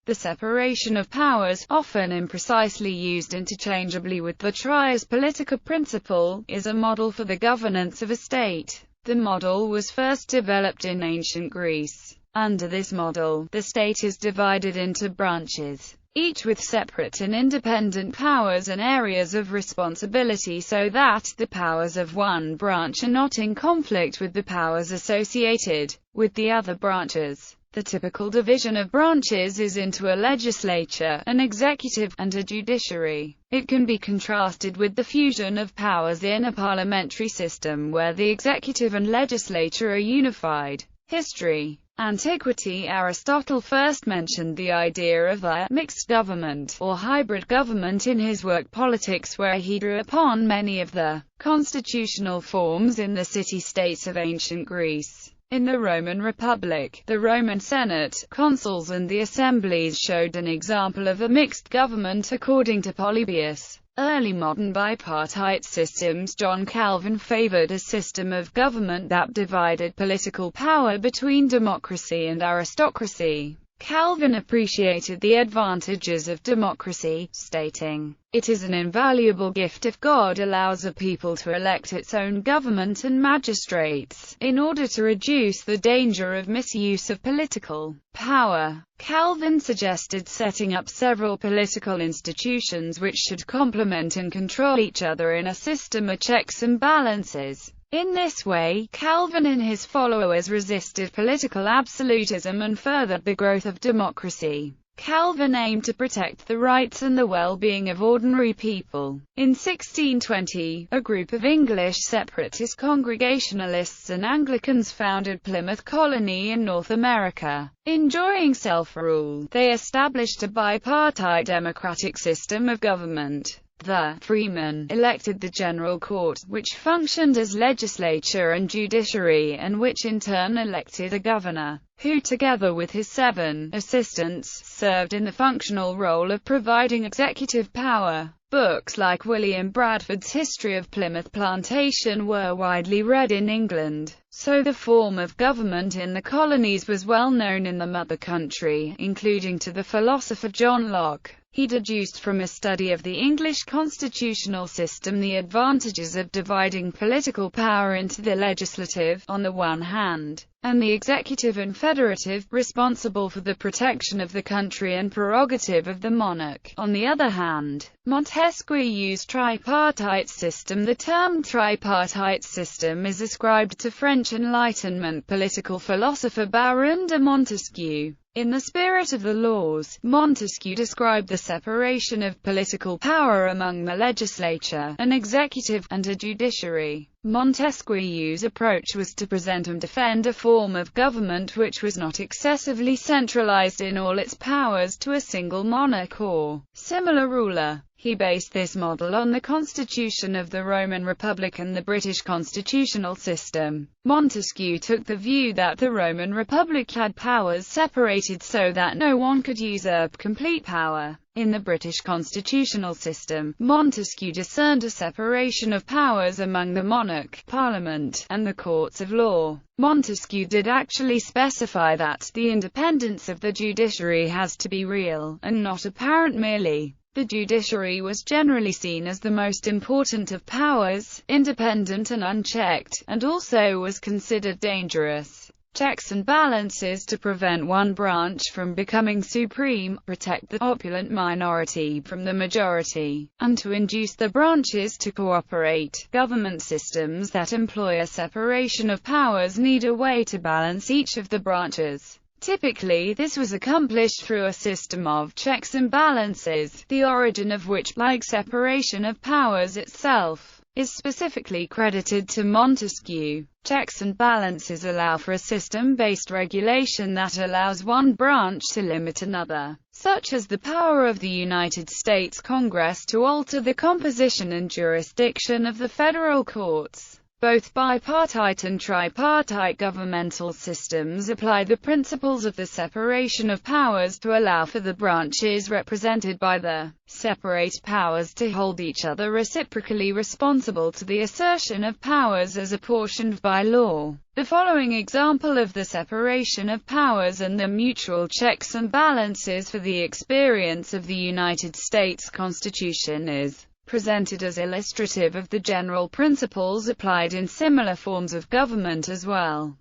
The separation of powers, often imprecisely used interchangeably with the trias politica principle, is a model for the governance of a state. The model was first developed in ancient Greece. Under this model, the state is divided into branches, each with separate and independent powers and areas of responsibility so that the powers of one branch are not in conflict with the powers associated with the other branches. The typical division of branches is into a legislature, an executive, and a judiciary. It can be contrasted with the fusion of powers in a parliamentary system where the executive and legislature are unified. History. Antiquity. Aristotle first mentioned the idea of a mixed government, or hybrid government in his work Politics, where he drew upon many of the constitutional forms in the city-states of ancient Greece. In the Roman Republic, the Roman Senate, consuls and the assemblies showed an example of a mixed government according to Polybius. Early modern bipartite systems. John Calvin favored a system of government that divided political power between democracy and aristocracy. Calvin appreciated the advantages of democracy, stating, "It is an invaluable gift if God allows a people to elect its own government and magistrates, in order to reduce the danger of misuse of political power." Calvin suggested setting up several political institutions which should complement and control each other in a system of checks and balances. In this way, Calvin and his followers resisted political absolutism and furthered the growth of democracy. Calvin aimed to protect the rights and the well-being of ordinary people. In 1620, a group of English separatist Congregationalists and Anglicans founded Plymouth Colony in North America. Enjoying self-rule, they established a bipartite democratic system of government. The freemen elected the General Court, which functioned as legislature and judiciary, and which in turn elected a governor, who together with his 7 assistants, served in the functional role of providing executive power. Books like William Bradford's History of Plymouth Plantation were widely read in England, so the form of government in the colonies was well known in the mother country, including to the philosopher John Locke. He deduced from a study of the English constitutional system the advantages of dividing political power into the legislative, on the one hand, and the executive and federative, responsible for the protection of the country and prerogative of the monarch, on the other hand. Montesquieu used tripartite system. The term tripartite system is ascribed to French Enlightenment political philosopher Baron de Montesquieu. In The Spirit of the Laws, Montesquieu described the separation of political power among the legislature, an executive, and a judiciary. Montesquieu's approach was to present and defend a form of government which was not excessively centralized in all its powers to a single monarch or similar ruler. He based this model on the Constitution of the Roman Republic and the British constitutional system. Montesquieu took the view that the Roman Republic had powers separated so that no one could usurp complete power. In the British constitutional system, Montesquieu discerned a separation of powers among the monarch, parliament, and the courts of law. Montesquieu did actually specify that the independence of the judiciary has to be real, and not apparent merely. The judiciary was generally seen as the most important of powers, independent and unchecked, and also was considered dangerous. Checks and balances to prevent one branch from becoming supreme, protect the opulent minority from the majority, and to induce the branches to cooperate. Government systems that employ a separation of powers need a way to balance each of the branches. Typically, this was accomplished through a system of checks and balances, the origin of which, like separation of powers itself, is specifically credited to Montesquieu. Checks and balances allow for a system-based regulation that allows one branch to limit another, such as the power of the United States Congress to alter the composition and jurisdiction of the federal courts. Both bipartite and tripartite governmental systems apply the principles of the separation of powers to allow for the branches represented by the separate powers to hold each other reciprocally responsible to the assertion of powers as apportioned by law. The following example of the separation of powers and the mutual checks and balances for the experience of the United States Constitution is presented as illustrative of the general principles applied in similar forms of government as well.